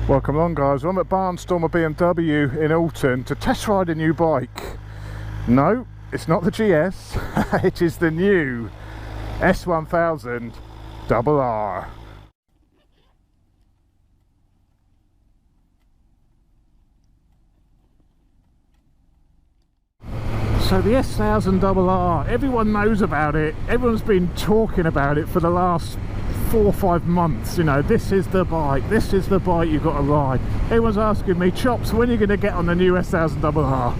Welcome along, guys. I'm at Barnstormer BMW in Alton to test ride a new bike. No, it's not the GS, it is the new S1000RR. So the S1000RR, everyone knows about it, everyone's been talking about it for the last 4 or 5 months. You know, this is the bike you've got to ride. Everyone's asking me, Chops, when are you going to get on the new S1000RR?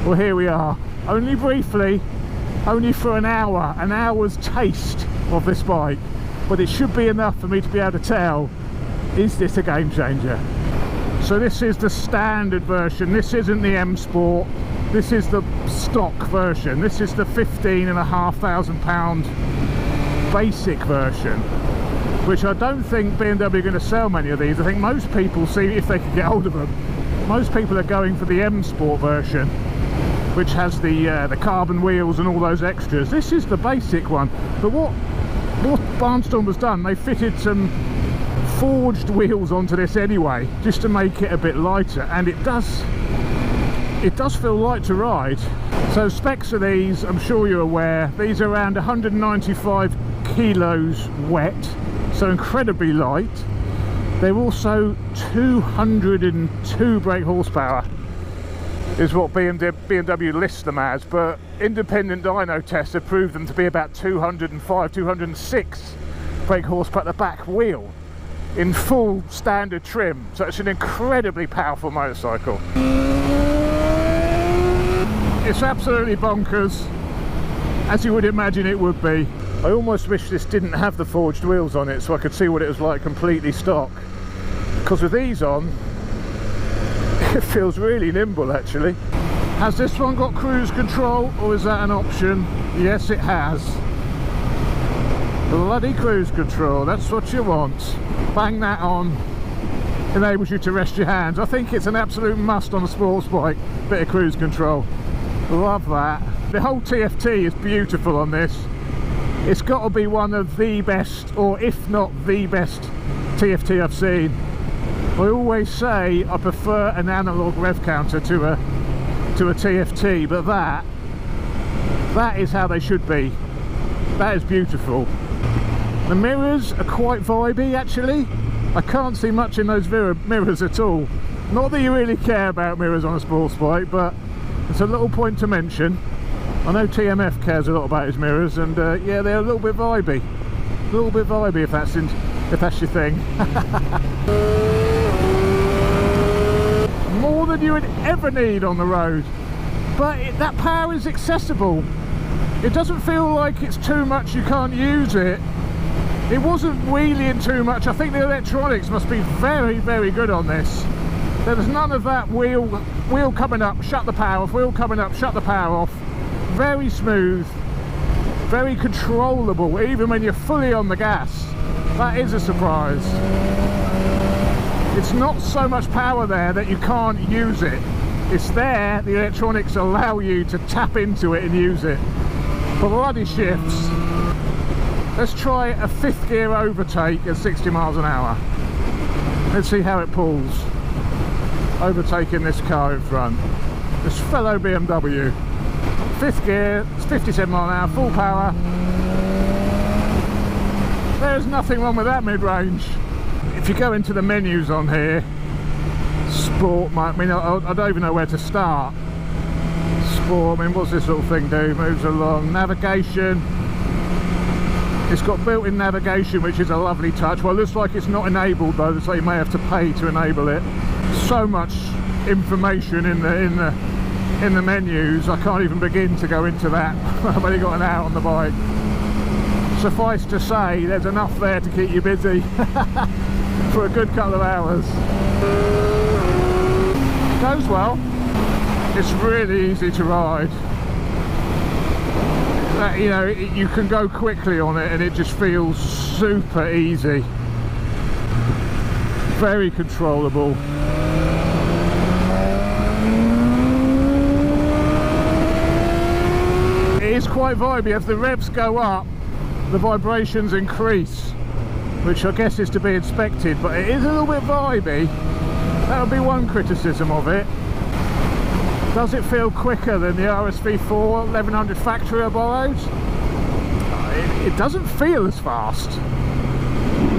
Well, here we are, only briefly, only for an hour's taste of this bike, but it should be enough for me to be able to tell, is this a game changer? So this is the standard version, this isn't the M Sport, this is the stock version, this is the £15,500 basic version, which I don't think BMW are going to sell many of these. I think most people, see if they can get hold of them, most people are going for the M Sport version, which has the carbon wheels and all those extras. This is the basic one, but what Barnstormer's done, they fitted some forged wheels onto this anyway, just to make it a bit lighter, and it does feel light to ride. So specs of these, I'm sure you're aware, these are around 195 kilos wet, so incredibly light. They're also 202 brake horsepower is what BMW lists them as, but independent dyno tests have proved them to be about 205, 206 brake horsepower at the back wheel in full standard trim, so it's an incredibly powerful motorcycle. It's absolutely bonkers, as you would imagine it would be. I almost wish this didn't have the forged wheels on it so I could see what it was like completely stock, because with these on it feels really nimble actually. Has this one got cruise control, or is that an option? Yes, it has. Bloody cruise control, that's what you want. Bang that on, enables you to rest your hands. I think it's an absolute must on a sports bike, bit of cruise control. Love that. The whole TFT is beautiful on this. It's got to be one of the best, or if not the best TFT I've seen. I always say I prefer an analog rev counter to a TFT, but that is how they should be. That is beautiful. The mirrors are quite vibey actually. I can't see much in those mirrors at all. Not that you really care about mirrors on a sports bike, but it's a little point to mention. I know TMF cares a lot about his mirrors, and yeah, they're a little bit vibey. A little bit vibey if that's your thing. More than you would ever need on the road, but that power is accessible. It doesn't feel like it's too much, you can't use it. It wasn't wheeling too much. I think the electronics must be very, very good on this. There's none of that wheel coming up, shut the power off, wheel coming up, shut the power off. Very smooth, very controllable, even when you're fully on the gas. That is a surprise. It's not so much power there that you can't use it. It's there, the electronics allow you to tap into it and use it. Bloody shifts. Let's try a 5th gear overtake at 60 miles an hour. Let's see how it pulls. Overtaking this car in front. This fellow BMW. 5th gear, it's 57 mile an hour, full power. There's nothing wrong with that mid-range. If you go into the menus on here, sport, I mean, I don't even know where to start. Sport, I mean, what's this little thing do? Moves along. Navigation. It's got built-in navigation, which is a lovely touch. Well, it looks like it's not enabled though, so you may have to pay to enable it. So much information in the menus, I can't even begin to go into that. I've only got an hour on the bike. Suffice to say, there's enough there to keep you busy for a good couple of hours. Goes well. It's really easy to ride. You know, you can go quickly on it and it just feels super easy. Very controllable. It is quite vibey. As the revs go up, the vibrations increase, which I guess is to be expected, but it is a little bit vibey. That would be one criticism of it. Does it feel quicker than the RSV4 1100 factory I borrowed? It doesn't feel as fast.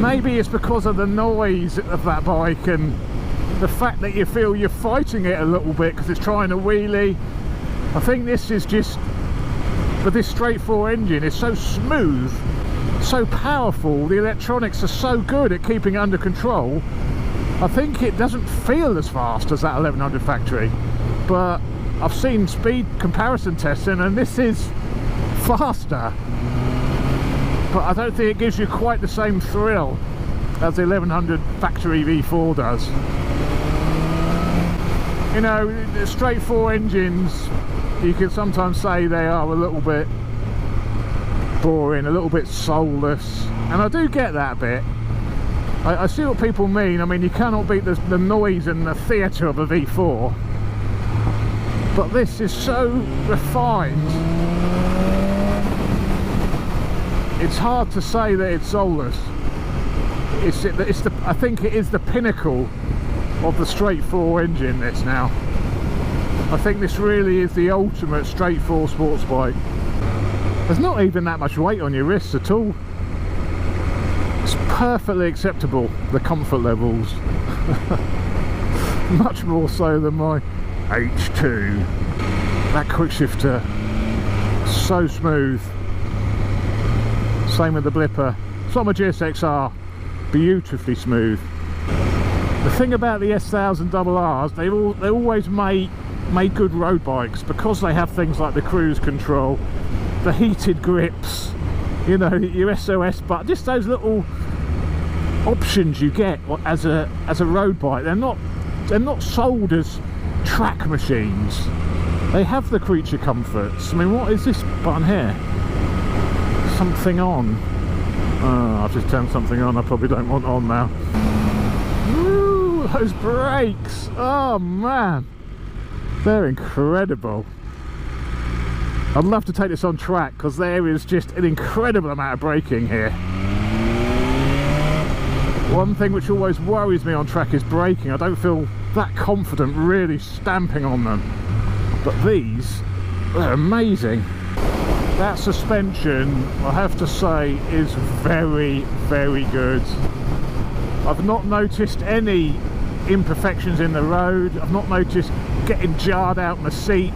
Maybe it's because of the noise of that bike and the fact that you feel you're fighting it a little bit because it's trying to wheelie. I think this is just, with this straight 4 engine, it's so smooth, so powerful, the electronics are so good at keeping it under control. I think it doesn't feel as fast as that 1100 factory, but I've seen speed comparison testing and this is faster, but I don't think it gives you quite the same thrill as the 1100 factory V4 does. You know, the straight 4 engines, you can sometimes say they are a little bit boring, a little bit soulless, and I do get that bit. I see what people mean. I mean, you cannot beat the noise and the theatre of a V4, but this is so refined. It's hard to say that it's soulless. I think it is the pinnacle of the straight 4 engine, this now. I think this really is the ultimate straight 4 sports bike. There's not even that much weight on your wrists at all. It's perfectly acceptable, the comfort levels. Much more so than my H2. That quick shifter, so smooth. Same with the blipper. It's like my GSX-R, beautifully smooth. The thing about the S1000RRs, they always made good road bikes because they have things like the cruise control, the heated grips, you know, your SOS, but just those little options you get as a road bike. They're not sold as track machines. They have the creature comforts. I mean, what is this button here? Something on. Oh, I've just turned something on I probably don't want on now. Woo, those brakes! Oh man, they're incredible. I'd love to take this on track because there is just an incredible amount of braking here. One thing which always worries me on track is braking. I don't feel that confident really stamping on them, but these, they're amazing. That suspension, I have to say, is very, very good. I've not noticed any imperfections in the road. I've not noticed getting jarred out my seat.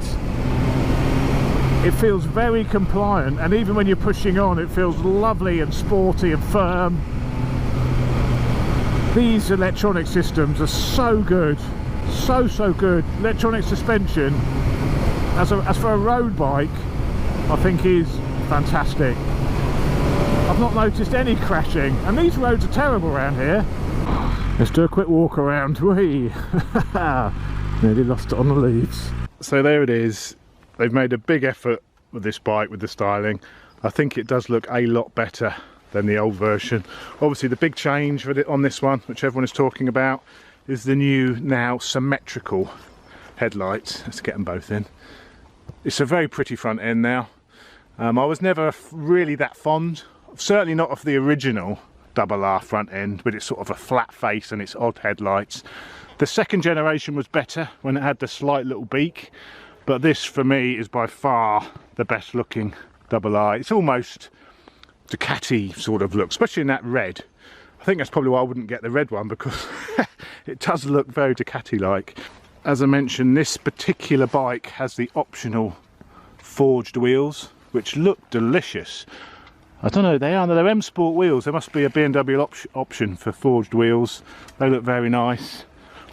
It feels very compliant, and even when you're pushing on, it feels lovely and sporty and firm. These electronic systems are so good, so good. Electronic suspension, as for a road bike, I think is fantastic. I've not noticed any crashing, and these roads are terrible around here. Let's do a quick walk around. Whee! Nearly lost it on the leaves. So there it is. They've made a big effort with this bike, with the styling. I think it does look a lot better than the old version. Obviously the big change with it on this one, which everyone is talking about, is the new, now symmetrical headlights. Let's get them both in. It's a very pretty front end now. I was never really that fond, certainly not of the original RR front end, with its sort of a flat face and its odd headlights. The second generation was better when it had the slight little beak, but this for me is by far the best looking RR. It's almost Ducati sort of look, especially in that red. I think that's probably why I wouldn't get the red one, because it does look very Ducati like. As I mentioned, this particular bike has the optional forged wheels, which look delicious. I don't know, they're M Sport wheels. There must be a BMW option for forged wheels. They look very nice,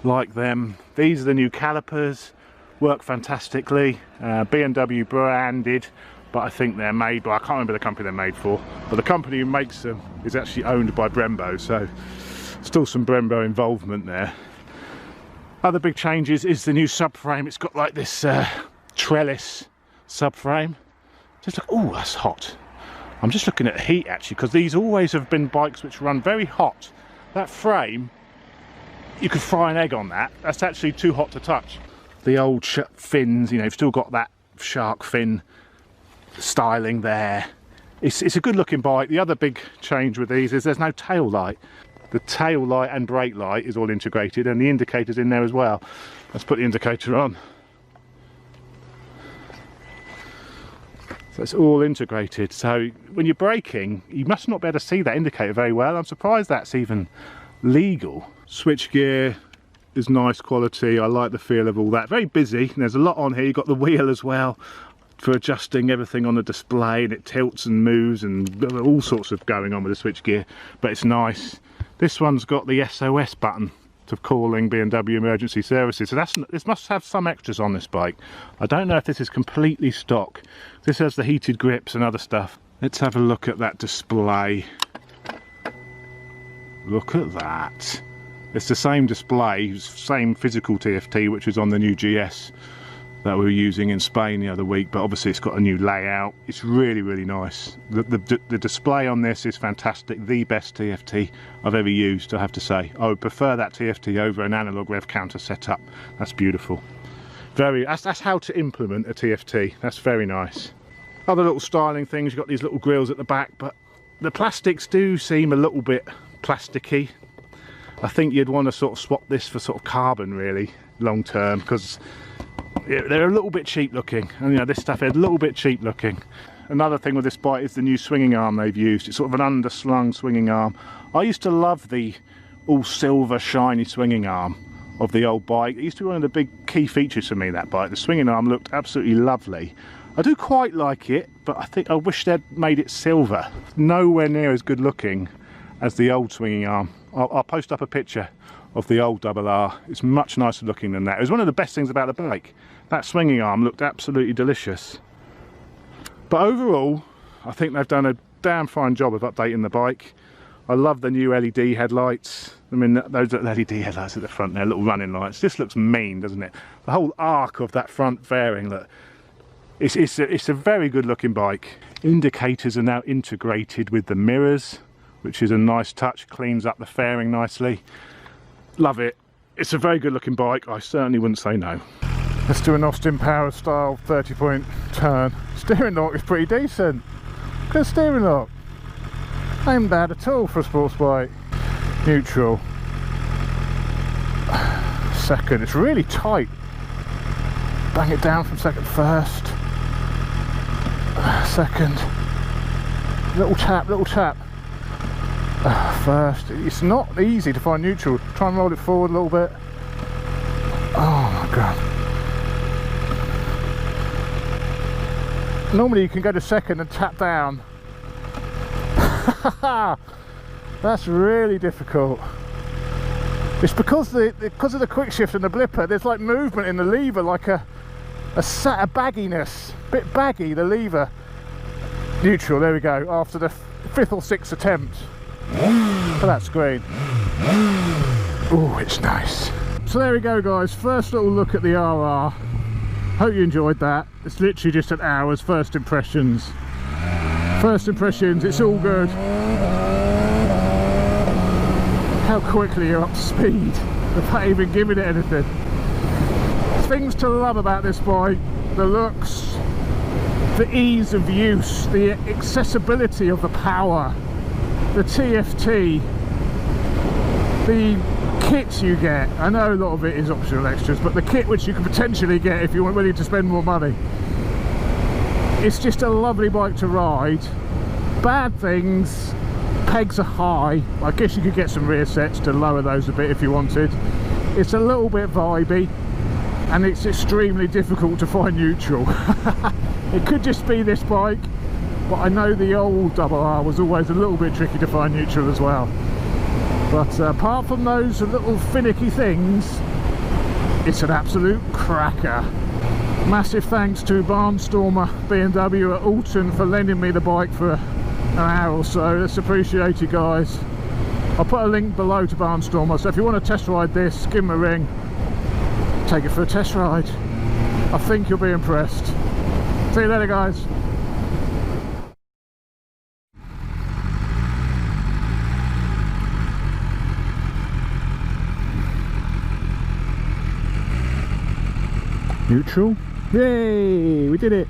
like them. These are the new calipers, work fantastically. BMW branded, but I think they're made by, I can't remember the company they're made for, but the company who makes them is actually owned by Brembo, so still some Brembo involvement there. Other big changes is the new subframe. It's got like this trellis subframe. Just look, oh, that's hot. I'm just looking at heat actually, because these always have been bikes which run very hot. That frame, you could fry an egg on that. That's actually too hot to touch. The old fins, you know, you've still got that shark fin styling there. It's a good looking bike. The other big change with these is there's no tail light. The tail light and brake light is all integrated, and the indicator's in there as well. Let's put the indicator on. So it's all integrated. So when you're braking, you must not be able to see that indicator very well. I'm surprised that's even legal. Switch gear is nice quality. I like the feel of all that. Very busy. There's a lot on here. You've got the wheel as well for adjusting everything on the display, and it tilts and moves and all sorts of going on with the switch gear, but it's nice. This one's got the SOS button to calling B&W emergency services, so this must have some extras on this bike. I don't know if this is completely stock. This has the heated grips and other stuff. Let's have a look at that display. Look at that. It's the same display, same physical TFT, which is on the new GS that we were using in Spain the other week, but obviously it's got a new layout. It's really, really nice. The display on this is fantastic. The best TFT I've ever used, I have to say. I would prefer that TFT over an analog rev counter setup. That's beautiful. That's how to implement a TFT. That's very nice. Other little styling things, you've got these little grills at the back, but the plastics do seem a little bit plasticky. I think you'd want to sort of swap this for sort of carbon really, long term, because they're a little bit cheap looking, and you know, this stuff is a little bit cheap looking. Another thing with this bike is the new swinging arm they've used. It's sort of an underslung swinging arm. I used to love the all silver shiny swinging arm of the old bike. It used to be one of the big key features for me, that bike. The swinging arm looked absolutely lovely. I do quite like it, but I wish they'd made it silver. Nowhere near as good looking as the old swinging arm. I'll post up a picture of the old RR. It's much nicer looking than that. It was one of the best things about the bike. That swinging arm looked absolutely delicious. But overall, I think they've done a damn fine job of updating the bike. I love the new LED headlights. I mean, those LED headlights at the front there, little running lights. This looks mean, doesn't it? The whole arc of that front fairing, look. It's a very good looking bike. Indicators are now integrated with the mirrors, which is a nice touch, cleans up the fairing nicely. Love it. It's a very good looking bike. I certainly wouldn't say no. Let's do an Austin Power style 30-point turn. Steering lock is pretty decent. Look at the steering lock. Ain't bad at all for a sports bike. Neutral. Second. It's really tight. Bang it down from second, first. Second. Little tap, little tap. First. It's not easy to find neutral. Try and roll it forward a little bit. Oh my god. Normally you can go to second and tap down. That's really difficult. It's because of the quick shift and the blipper, there's like movement in the lever, like a bagginess. Bit baggy, the lever. Neutral, there we go, after the 5th or 6th attempt. Look at that screen. Oh, it's nice. So there we go guys, first little look at the RR. Hope you enjoyed that. It's literally just an hour's first impressions. First impressions, it's all good. How quickly you're up to speed without even giving it anything. Things to love about this bike: the looks, the ease of use, the accessibility of the power, the TFT, the kit you get. I know a lot of it is optional extras, but the kit which you could potentially get if you weren't willing to spend more money. It's just a lovely bike to ride. Bad things, pegs are high. I guess you could get some rear sets to lower those a bit if you wanted. It's a little bit vibey, and it's extremely difficult to find neutral. It could just be this bike, but I know the old RR was always a little bit tricky to find neutral as well. But apart from those little finicky things, it's an absolute cracker. Massive thanks to Barnstormer B&W at Alton for lending me the bike for an hour or so. That's appreciated, guys. I'll put a link below to Barnstormer, so if you want to test ride this, give them a ring. Take it for a test ride. I think you'll be impressed. See you later, guys. Neutral. Yay, we did it.